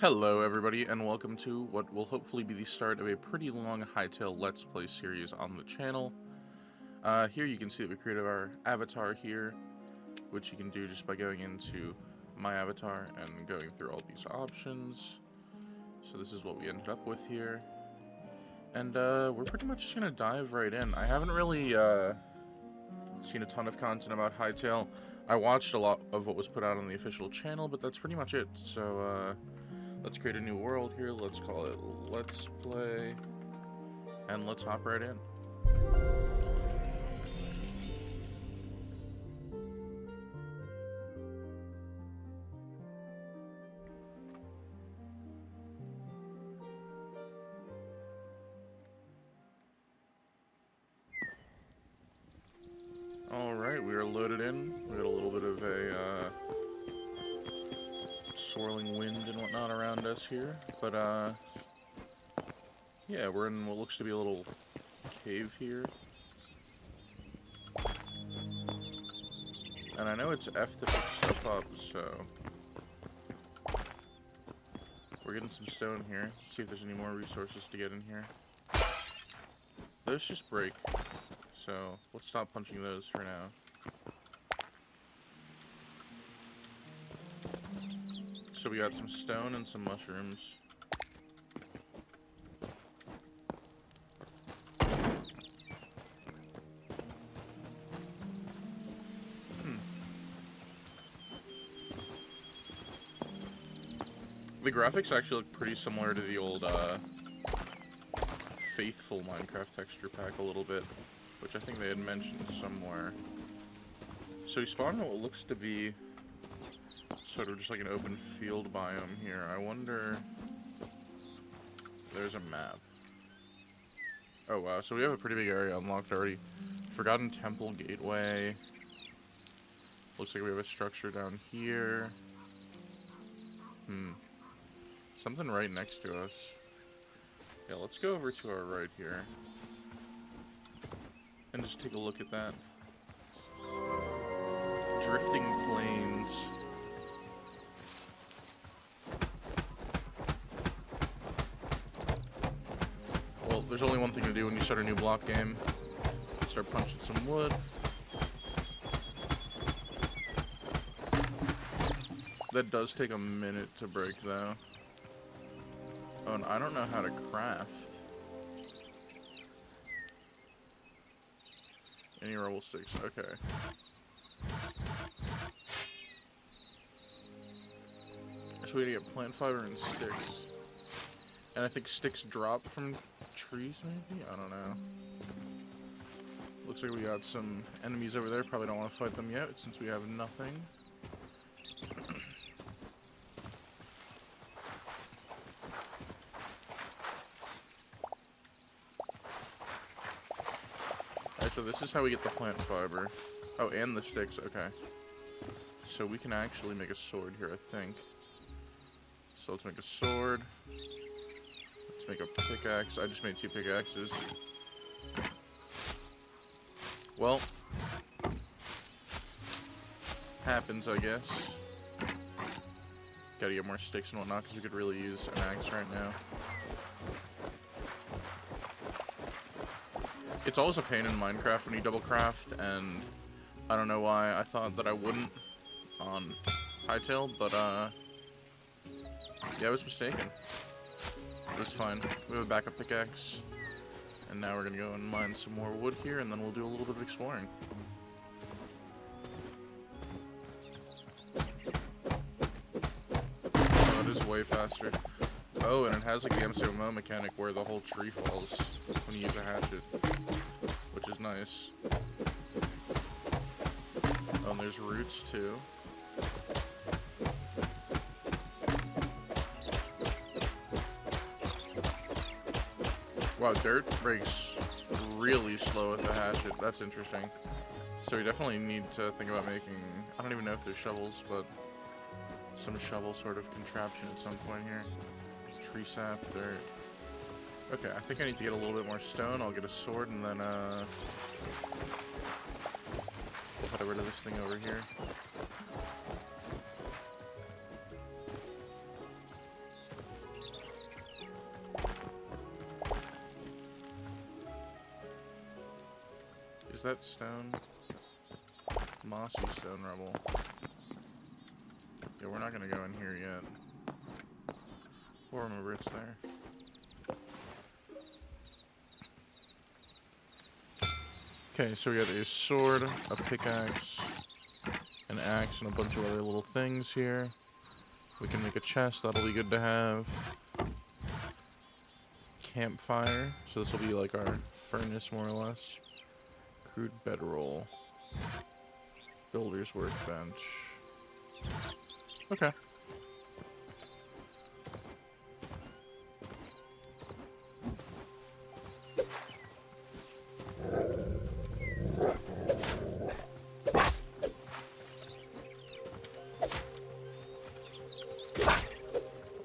Hello everybody, and welcome to what will hopefully be the start of a pretty long Hytale Let's Play series on the channel. Here you can see that we created our avatar here, which you can do just by going into My Avatar and going through all these options. So this is what we ended up with here. And we're pretty much just going to dive right in. I haven't really seen a ton of content about Hytale. I watched a lot of what was put out on the official channel, but that's pretty much it. So let's create a new world here. Let's call it Let's Play. And let's hop right in. Alright, we are loaded in. We got a little bit of a swirling wind and whatnot around us here. But yeah, we're in what looks to be a little cave here. And I know it's F to pick stuff up, so we're getting some stone here. Let's see if there's any more resources to get in here. Those just break, so let's stop punching those for now. So we got some stone and some mushrooms. The graphics actually look pretty similar to the old Faithful Minecraft texture pack a little bit, which I think they had mentioned somewhere. So you spawn in what looks to be sort of just like an open field biome here. I wonder... There's a map. Oh wow, so we have a pretty big area unlocked already. Forgotten Temple Gateway. Looks like we have a structure down here. Something right next to us. Yeah, let's go over to our right here. And just take a look at that. Drifting plains. Well, there's only one thing to do when you start a new block game. Start punching some wood. That does take a minute to break, though. Oh, and I don't know how to craft any rubble sticks. Okay. So we need to get plant fiber and sticks. And I think sticks drop from trees, maybe? I don't know. Looks like we got some enemies over there. Probably don't want to fight them yet, since we have nothing. Alright, so this is how we get the plant fiber. Oh, and the sticks, okay. So we can actually make a sword here, I think. So let's make a sword. Let's make a pickaxe. I just made 2 pickaxes. Well, happens, I guess. Gotta get more sticks and whatnot, because we could really use an axe right now. It's always a pain in Minecraft when you double craft, and I don't know why I thought that I wouldn't on Hytale, but yeah, I was mistaken. It's fine. We have a backup pickaxe, and now we're gonna go and mine some more wood here, and then we'll do a little bit of exploring. Oh, that is way faster. Oh, and it has like the MCMO mechanic where the whole tree falls when you use a hatchet, which is nice. Oh, and there's roots too. Wow, dirt breaks really slow with the hatchet. That's interesting. So we definitely need to think about making, I don't even know if there's shovels, but some shovel sort of contraption at some point here. Tree sap, dirt. Okay, I think I need to get a little bit more stone. I'll get a sword and then put rid of this thing over here. is that stone? Mossy stone rubble. Yeah, we're not gonna go in here yet. We'll remember it's there. Okay, so we got a sword, a pickaxe, an axe, and a bunch of other little things here. We can make a chest, that'll be good to have. Campfire, so this will be like our furnace more or less. Crude bedroll. Builder's workbench. Okay.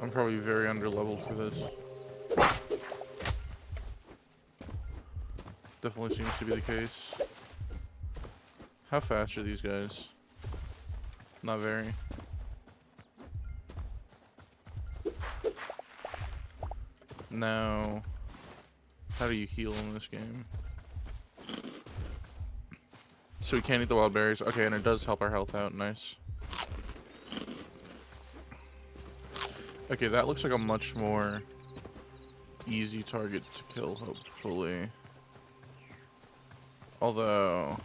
I'm probably very underleveled for this. Definitely seems to be the case. How fast are these guys? Not very. Now, how do you heal in this game? So we can't eat the wild berries. Okay, and it does help our health out. Nice. Okay, that looks like a much more easy target to kill, hopefully. Although...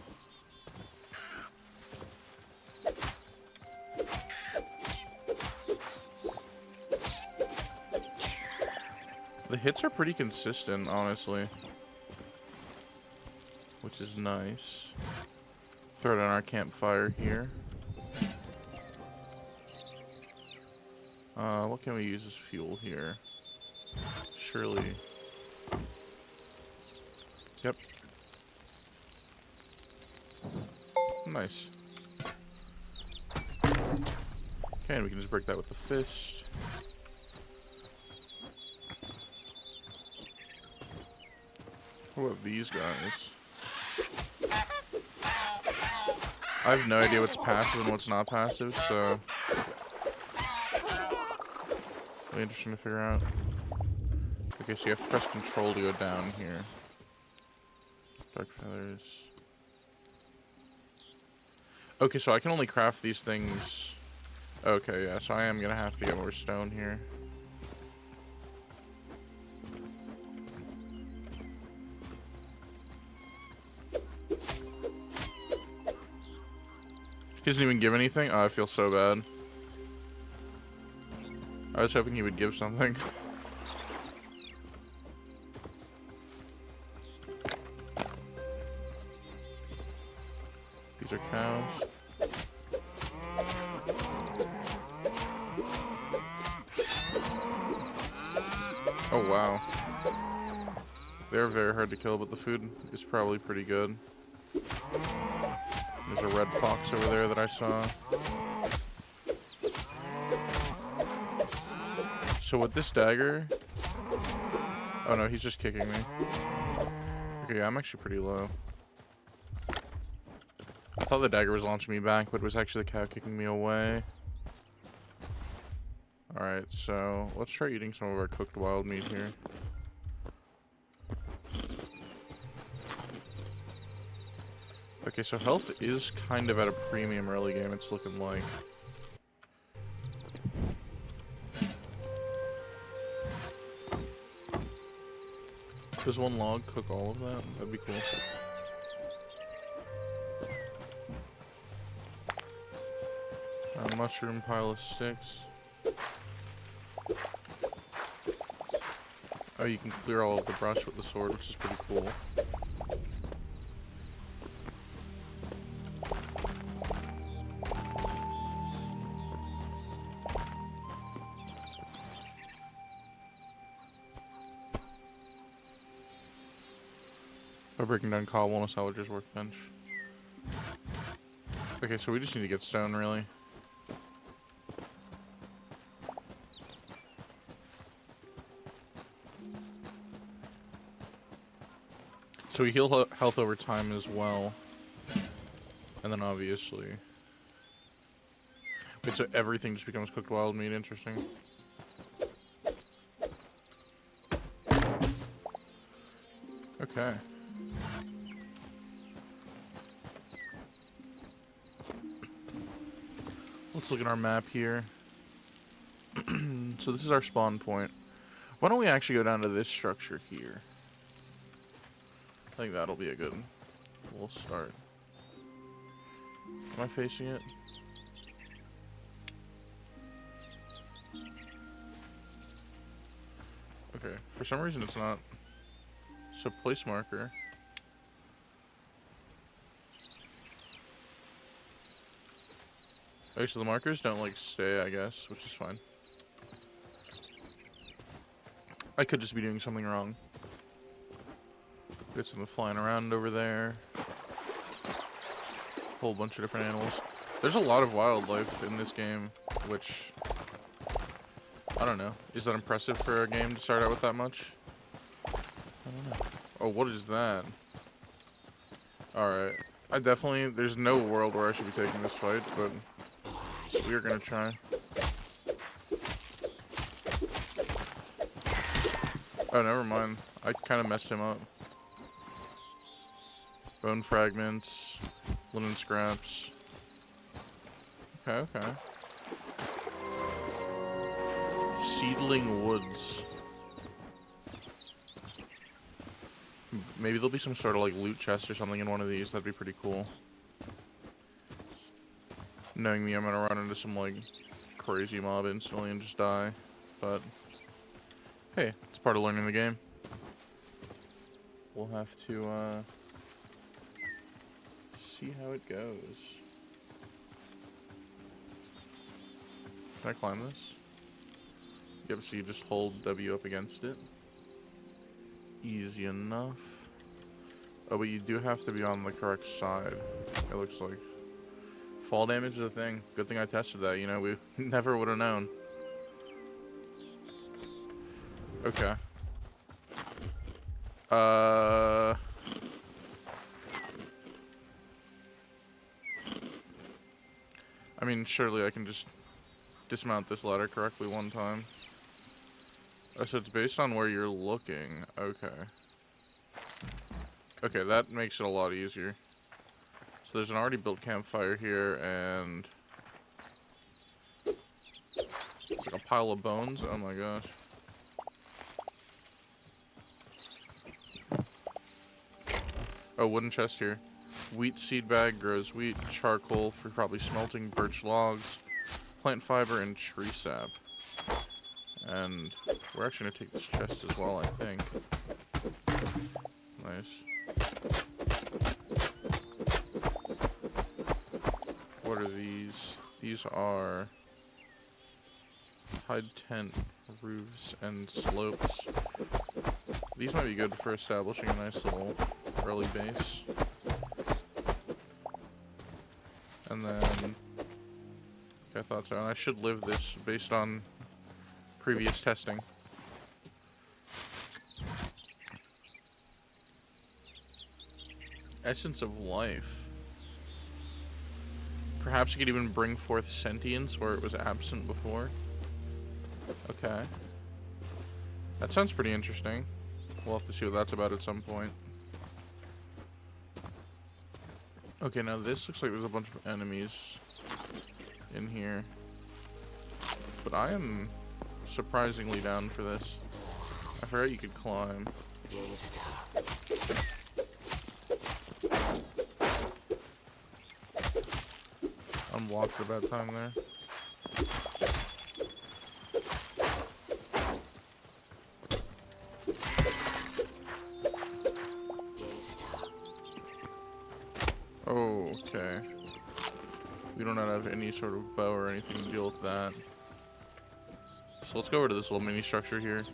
the hits are pretty consistent, honestly. Which is nice. Throw down our campfire here. What can we use as fuel here? Surely. Yep. Nice. Okay, and we can just break that with the fist. What about these guys? I have no idea what's passive and what's not passive, so... really interesting to figure out. Okay, so you have to press control to go down here. Dark feathers. Okay, so I can only craft these things. Okay, yeah, so I am gonna have to get more stone here. He doesn't even give anything? Oh, I feel so bad. I was hoping he would give something. These are cows. Oh, wow. They're very hard to kill, but the food is probably pretty good. There's a red fox over there that I saw. So with this dagger... oh no, he's just kicking me. Okay, yeah, I'm actually pretty low. I thought the dagger was launching me back, but it was actually the cow kicking me away. Alright, so let's try eating some of our cooked wild meat here. Okay, so health is kind of at a premium early game, it's looking like. Does one log cook all of that? That'd be cool. A mushroom pile of sticks. Oh, you can clear all of the brush with the sword, which is pretty cool. By breaking down cobble on a salvager's workbench. Okay, so we just need to get stone, really. So we heal health over time as well. And then obviously... wait, so everything just becomes cooked wild meat? Interesting. Okay. Let's look at our map here. So this is our spawn point. Why don't we actually go down to this structure here? I think that'll be a good... We'll start. Am I facing it? Okay, for some reason it's not. So place marker. Okay, so the markers don't like stay, I guess, which is fine. I could just be doing something wrong. Get something flying around over there. Whole bunch of different animals. There's a lot of wildlife in this game, which, I don't know. Is that impressive for a game to start out with that much? I don't know. Oh, what is that? Alright. I definitely, there's no world where I should be taking this fight, but we're gonna try. Oh, never mind. I kind of messed him up. Bone fragments, linen scraps. Okay, okay. Seedling woods. Maybe there'll be some sort of like loot chest or something in one of these. That'd be pretty cool. Knowing me, I'm gonna run into some like crazy mob instantly and just die. But hey, it's part of learning the game. We'll have to see how it goes. Can I climb this? Yep, so you just hold W up against it. Easy enough. Oh, but you do have to be on the correct side, it looks like. Fall damage is a thing. Good thing I tested that, you know, we never would have known. Okay. I mean, surely I can just dismount this ladder correctly one time. Oh, so it's based on where you're looking. Okay. Okay, that makes it a lot easier. So there's an already built campfire here, and it's like a pile of bones. Oh my gosh. Oh, wooden chest here. Wheat seed bag grows wheat, charcoal for probably smelting, birch logs, plant fiber, and tree sap. And we're actually gonna take this chest as well, I think. Nice. What are these? These are hide tent roofs and slopes. These might be good for establishing a nice little early base. And then I thought so, and I should live this based on previous testing. Essence of life. Perhaps it could even bring forth sentience where it was absent before. Okay. That sounds pretty interesting. We'll have to see what that's about at some point. Okay, now this looks like there's a bunch of enemies in here. But I am surprisingly down for this. I forgot you could climb. Unblocked at that time there. Oh, okay. We do not have any sort of bow or anything to deal with that. So let's go over to this little mini structure here.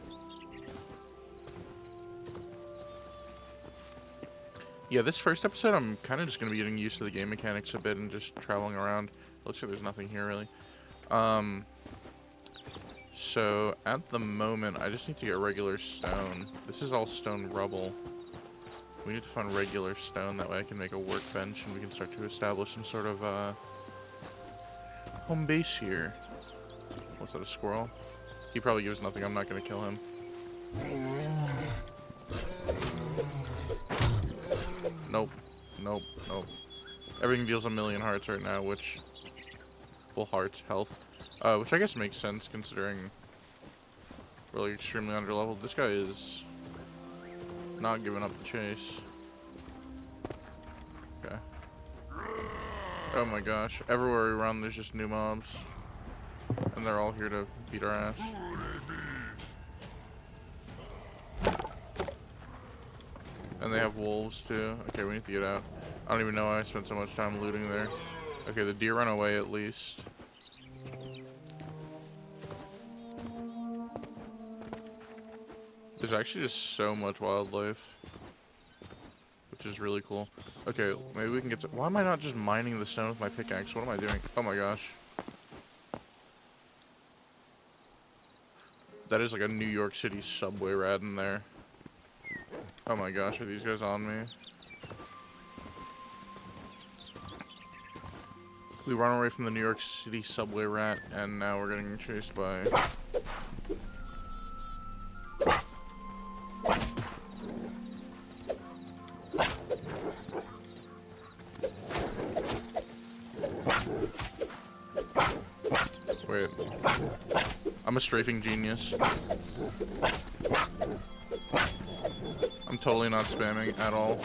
Yeah, this first episode, I'm kind of just going to be getting used to the game mechanics a bit and just traveling around. Looks like there's nothing here, really. So, at the moment, I just need to get regular stone. This is all stone rubble. We need to find regular stone, that way I can make a workbench and we can start to establish some sort of, home base here. What's that, a squirrel? He probably gives nothing, I'm not going to kill him. Nope. Nope. Nope. Everything deals a million hearts right now, which full hearts health, which I guess makes sense considering we're like extremely underleveled. This guy is not giving up the chase. Okay. Oh my gosh, everywhere we run there's just new mobs, and they're all here to beat our ass. And they have wolves too. Okay, we need to get out. I don't even know why I spent so much time looting there. Okay, the deer run away at least. There's actually just so much wildlife, which is really cool. Okay, maybe we can get to... Why am I not just mining the stone with my pickaxe? What am I doing? Oh my gosh. That is like a New York City subway rat in there. Oh my gosh, are these guys on me? We run away from the New York City subway rat, and now we're getting chased by... Wait. I'm a strafing genius. I'm totally not spamming at all.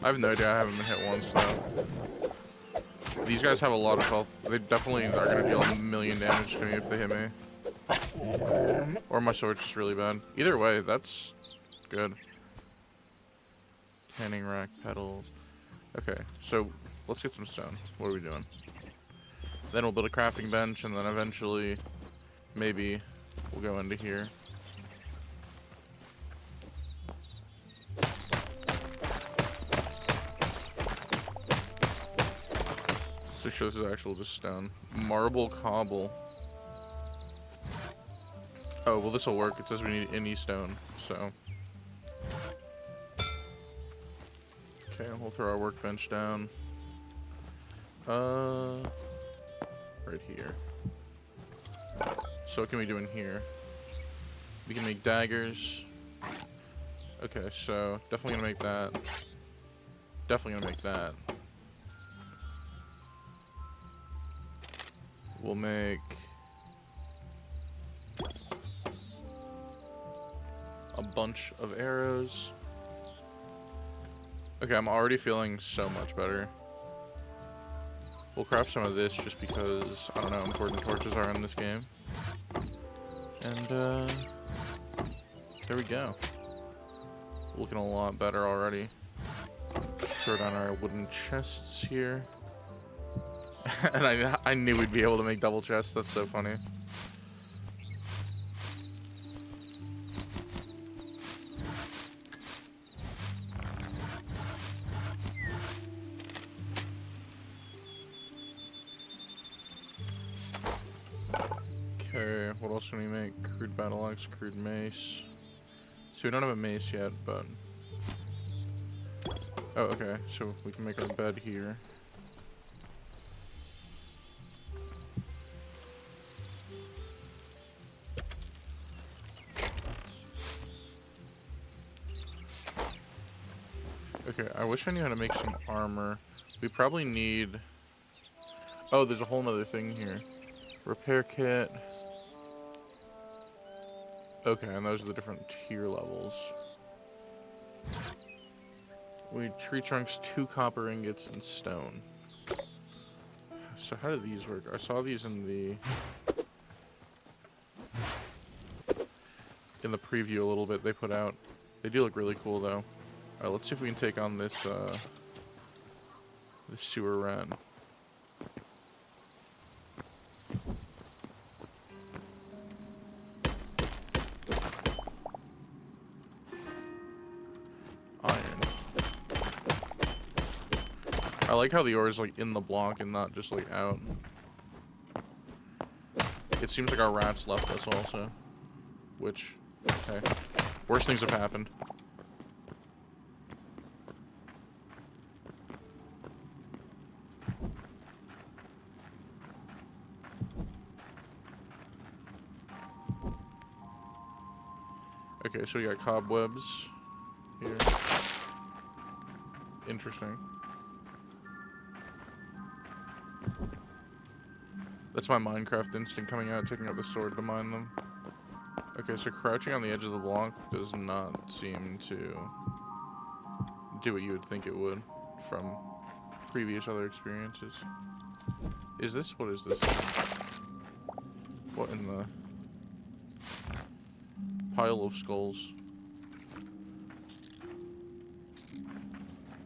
I have no idea, I haven't been hit once though. These guys have a lot of health. They definitely are gonna deal a million damage to me if they hit me. Or my sword's just really bad. Either way, that's good. Canning rack, petals. Okay, so let's get some stone. What are we doing? Then we'll build a crafting bench, and then eventually, maybe, we'll go into here. So make sure this is actual just stone. Marble cobble. Oh, well this will work. It says we need any stone, so. Okay, we'll throw our workbench down. Right here. So what can we do in here? We can make daggers. Okay, so definitely gonna make that. Definitely gonna make that. We'll make a bunch of arrows. Okay, I'm already feeling so much better. We'll craft some of this just because, I don't know how important torches are in this game. And, there we go. Looking a lot better already. Throw down our wooden chests here. And I knew we'd be able to make double chests, that's so funny. Okay, what else can we make? Crude battle axe, crude mace. So we don't have a mace yet, but... Oh, okay, so we can make our bed here. Okay, I wish I knew how to make some armor. We probably need... Oh, there's a whole nother thing here. Repair kit. Okay, and those are the different tier levels. We need tree trunks, 2 copper ingots, and stone. So how do these work? I saw these in the preview a little bit they put out. They do look really cool though. Alright, let's see if we can take on this this sewer rat. I like how the ore is like in the block and not just like out. It seems like our rats left us also. Which, okay. Worse things have happened. Okay, so we got cobwebs here. Interesting. That's my Minecraft instinct coming out, taking out the sword to mine them. Okay, so crouching on the edge of the block does not seem to do what you would think it would from previous other experiences. Is this? What is this? What in the pile of skulls?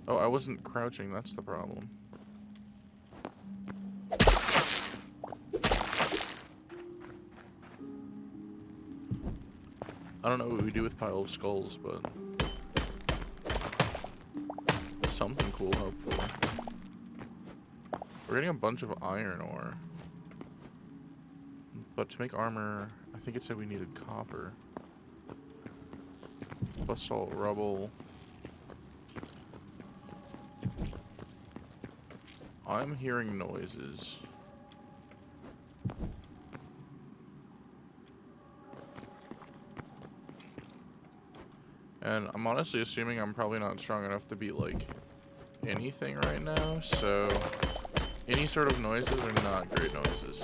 Oh, I wasn't crouching, that's the problem. I don't know what we do with pile of skulls, but something cool, hopefully. We're getting a bunch of iron ore. But to make armor, I think it said we needed copper. Basalt rubble. I'm hearing noises. And I'm honestly assuming I'm probably not strong enough to beat, like, anything right now, so any sort of noises are not great noises.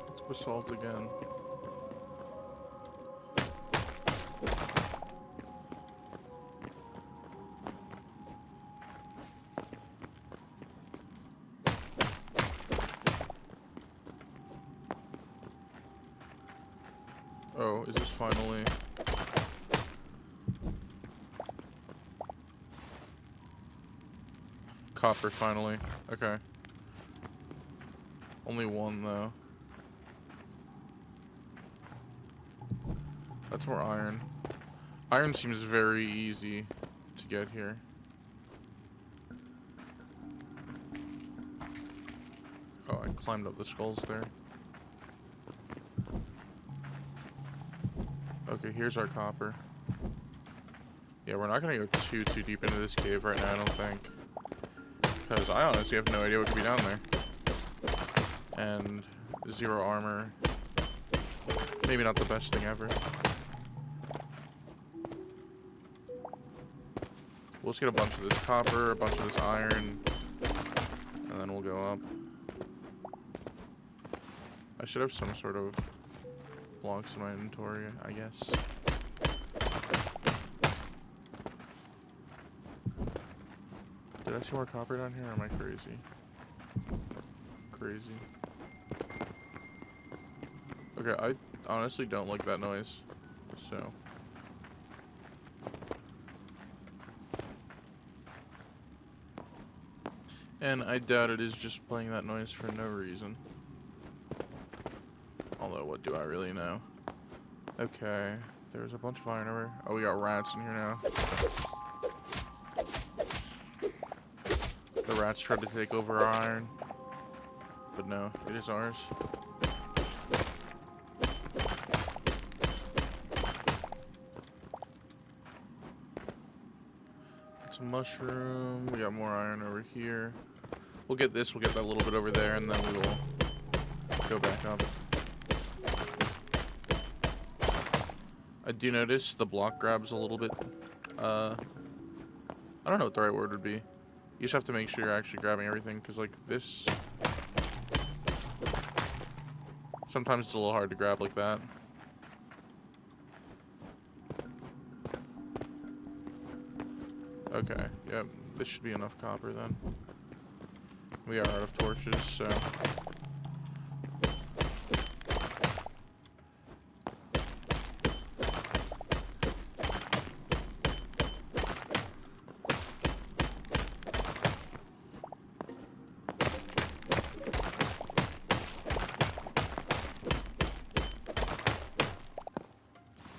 Let's basalt again. Oh, is this finally... Copper, finally. Okay. Only one, though. That's more iron. Iron seems very easy to get here. Oh, I climbed up the skulls there. Okay, here's our copper. Yeah, we're not gonna go too deep into this cave right now, I don't think. Because I honestly have no idea what could be down there. And 0 armor. Maybe not the best thing ever. We'll just get a bunch of this copper, a bunch of this iron, and then we'll go up. I should have some sort of blocks in my inventory, I guess. Did I see more copper down here, or am I crazy? Crazy. Okay, I honestly don't like that noise, so... And I doubt it is just playing that noise for no reason. Although, what do I really know? Okay, there's a bunch of iron ore. Oh, we got rats in here now. The rats tried to take over our iron. But no, it is ours. It's a mushroom. We got more iron over here. We'll get this, we'll get that little bit over there, and then we will go back up. I do notice the block grabs a little bit, I don't know what the right word would be. You just have to make sure you're actually grabbing everything, because like this, sometimes it's a little hard to grab like that. Okay, yep, this should be enough copper then. We are out of torches, so...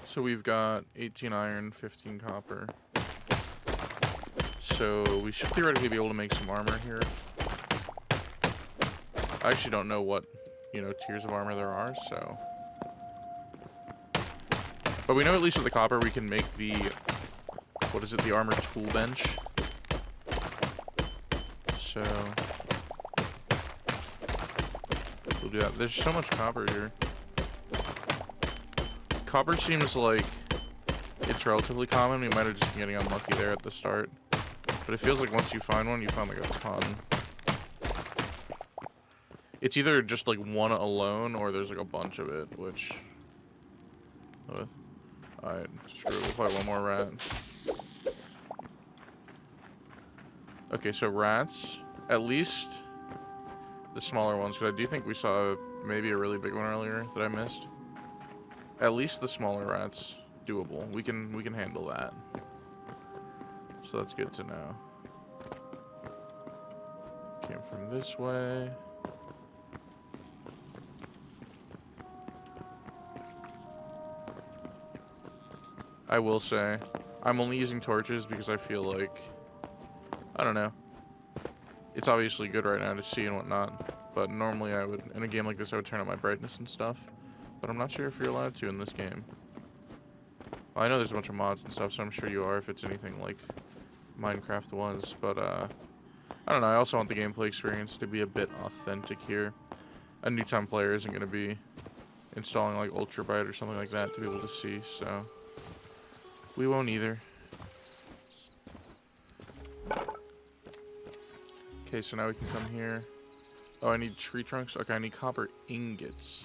So we've got 18 iron, 15 copper. So we should theoretically be able to make some armor here. I actually don't know what, you know, tiers of armor there are, so... But we know at least with the copper we can make the... What is it? The armor tool bench. So... We'll do that. There's so much copper here. Copper seems like it's relatively common. We might have just been getting unlucky there at the start. But it feels like once you find one, you find like a ton. It's either just like one alone or there's like a bunch of it, which... Alright, screw it. We'll fight one more rat. Okay, so rats. At least the smaller ones, because I do think we saw maybe a really big one earlier that I missed. At least the smaller rats, doable. We can handle that. So that's good to know. Came from this way. I will say, I'm only using torches because I feel like, I don't know. It's obviously good right now to see and whatnot, but normally I would, in a game like this, I would turn up my brightness and stuff. But I'm not sure if you're allowed to in this game. Well, I know there's a bunch of mods and stuff, so I'm sure you are if it's anything like Minecraft was. But, I don't know, I also want the gameplay experience to be a bit authentic here. A new-time player isn't going to be installing like Ultra Bright or something like that to be able to see, so... We won't either. Okay, so now we can come here. Oh, I need tree trunks? Okay, I need copper ingots.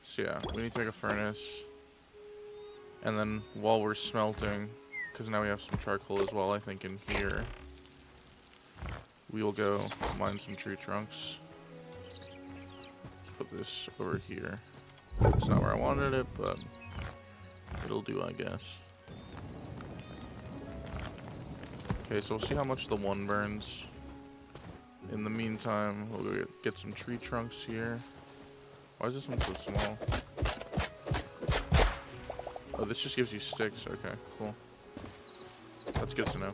So yeah, we need to make a furnace. And then while we're smelting, because now we have some charcoal as well, I think, in here, we will go mine some tree trunks. Let's put this over here. It's not where I wanted it, but it'll do, I guess. Okay, so we'll see how much the one burns. In the meantime, we'll go get some tree trunks here. Why is this one so small? Oh, this just gives you sticks. Okay, cool. That's good to know.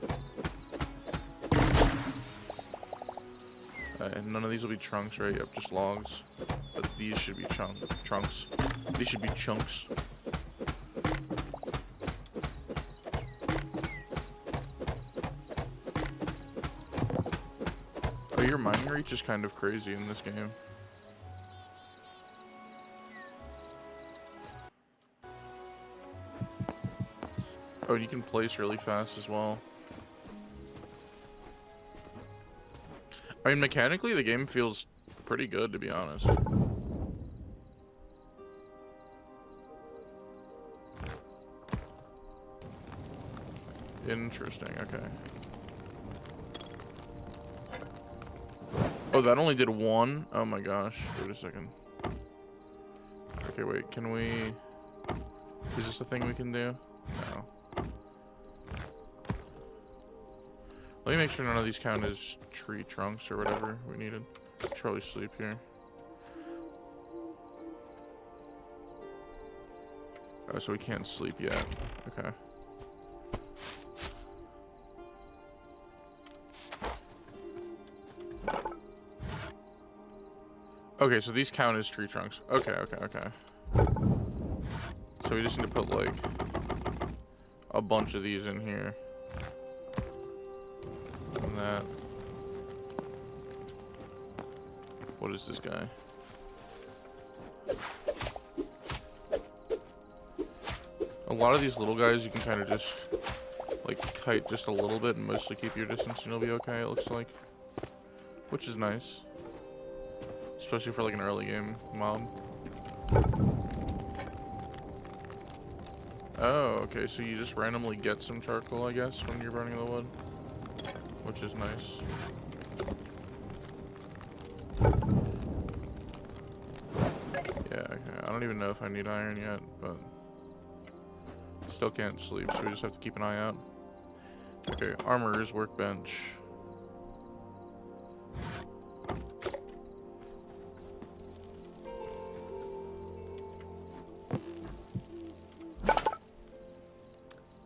None of these will be trunks, right? Yep, just logs. But these should be trunks. These should be chunks. Oh, your mining reach is kind of crazy in this game. Oh, you can place really fast as well. I mean, mechanically, the game feels pretty good, to be honest. Interesting, okay. Oh, that only did one? Oh my gosh. Wait a second. Okay, wait, can we... Is this a thing we can do? No. Let me make sure none of these count as tree trunks or whatever we needed. Should probably sleep here. Oh, so we can't sleep yet. Okay. Okay, so these count as tree trunks. Okay, okay, okay. So we just need to put, like, a bunch of these in here. And that. What is this guy? A lot of these little guys you can kind of just, like, kite just a little bit and mostly keep your distance and you'll be okay, it looks like. Which is nice. Especially for, like, an early game mob. Oh, okay, so you just randomly get some charcoal, I guess, when you're burning the wood. Which is nice. Yeah, okay. I don't even know if I need iron yet, but... Still can't sleep, so we just have to keep an eye out. Okay, armorer's workbench.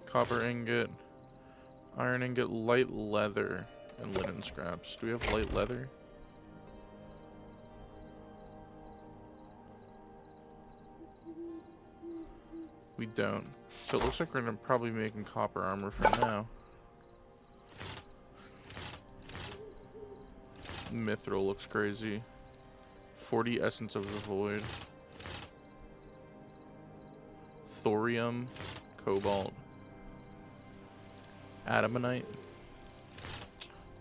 Copper ingot, iron ingot, light leather, and linen scraps. Do we have light leather? We don't. So it looks like we're gonna probably be making copper armor for now. Mithril looks crazy. 40 essence of the void. Thorium, cobalt. Adamanite.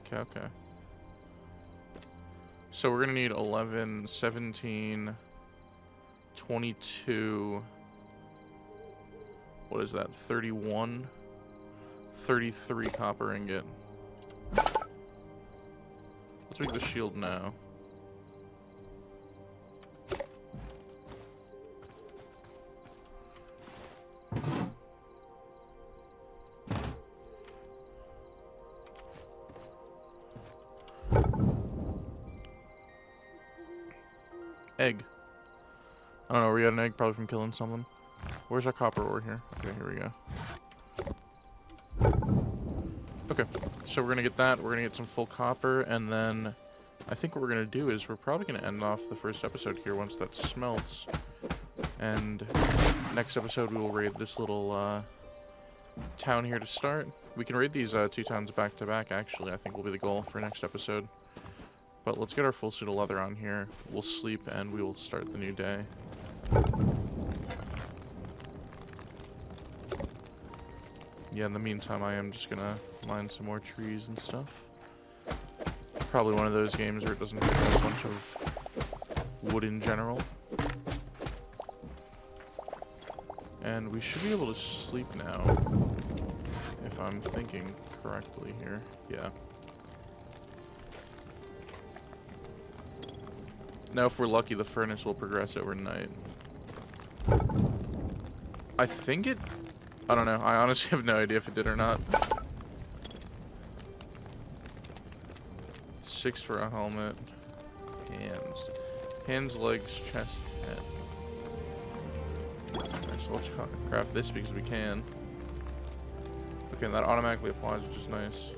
Okay, okay. So we're gonna need 11, 17, 22. What is that? 31, 33 copper ingot. Let's make the shield now. Egg. I don't know, we got an egg probably from killing something. Where's our copper ore here? Okay, here we go. Okay, so we're gonna get that, we're gonna get some full copper, and then I think what we're gonna do is we're probably gonna end off the first episode here once that smelts. And next episode we will raid this little town here to start. We can raid these 2 towns back to back, actually, I think will be the goal for next episode. But let's get our full suit of leather on here. We'll sleep and we will start the new day. Yeah, in the meantime, I am just gonna mine some more trees and stuff. Probably one of those games where it doesn't have a bunch of wood in general. And we should be able to sleep now, if I'm thinking correctly here. Yeah. Now, if we're lucky, the furnace will progress overnight. I think it... I don't know. I honestly have no idea if it did or not. 6 for a helmet. Hands. Hands, legs, chest, head. Alright, so let's craft this because we can. Okay, and that automatically applies, which is nice.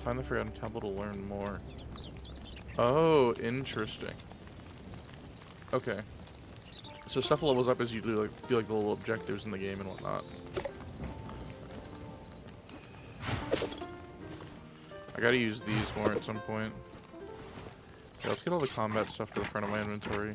Find the forgotten temple to learn more. Oh, interesting. Okay. So stuff levels up as you do like the little objectives in the game and whatnot. I gotta use these more at some point. Okay, let's get all the combat stuff to the front of my inventory.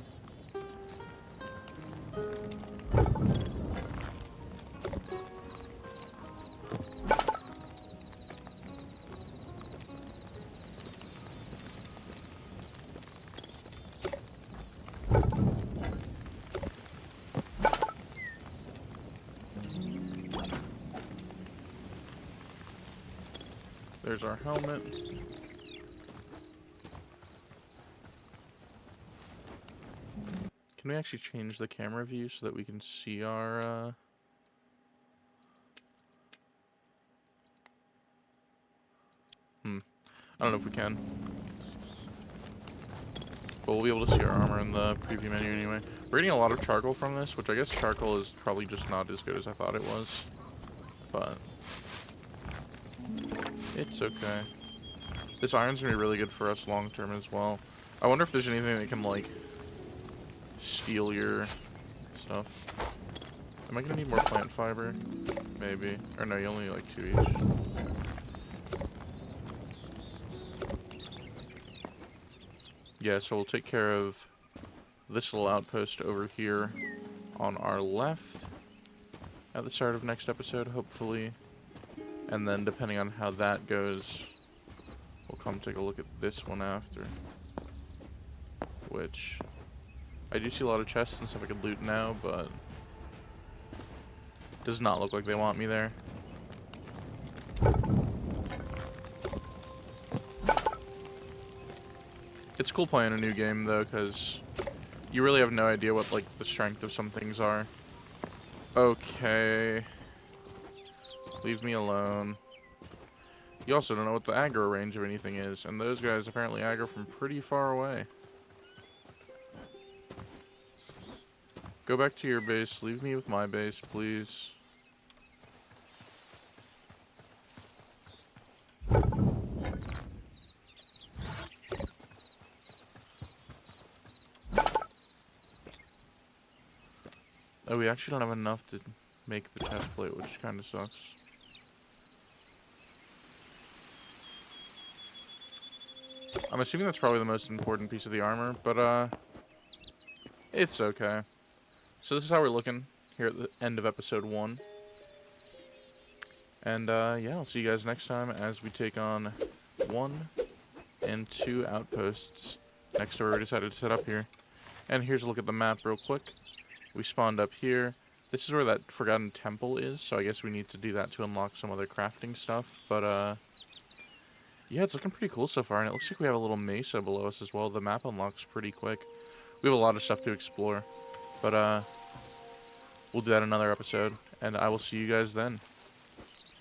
There's our helmet. Can we actually change the camera view so that we can see our, I don't know if we can. But we'll be able to see our armor in the preview menu anyway. We're getting a lot of charcoal from this, which I guess charcoal is probably just not as good as I thought it was. But it's okay. This iron's gonna be really good for us long term as well. I wonder if there's anything that can, like, steal your stuff. Am I gonna need more plant fiber? Maybe. Or no, you only need like 2 each. Yeah, so we'll take care of this little outpost over here on our left at the start of next episode, hopefully. And then depending on how that goes, we'll come take a look at this one after. Which, I do see a lot of chests and stuff I could loot now, but does not look like they want me there. It's cool playing a new game though, because you really have no idea what, like, the strength of some things are. Okay. Leave me alone. You also don't know what the aggro range of anything is, and those guys apparently aggro from pretty far away. Go back to your base. Leave me with my base, please. Oh, we actually don't have enough to make the chest plate, which kind of sucks. I'm assuming that's probably the most important piece of the armor, but it's okay. So this is how we're looking here at the end of episode 1. And yeah, I'll see you guys next time as we take on 1 and 2 outposts next to where we decided to set up here. And here's a look at the map real quick. We spawned up here. This is where that Forgotten Temple is, so I guess we need to do that to unlock some other crafting stuff. But, yeah, it's looking pretty cool so far, and it looks like we have a little mesa below us as well. The map unlocks pretty quick. We have a lot of stuff to explore, but, we'll do that in another episode, and I will see you guys then.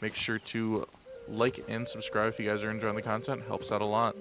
Make sure to like and subscribe if you guys are enjoying the content. Helps out a lot.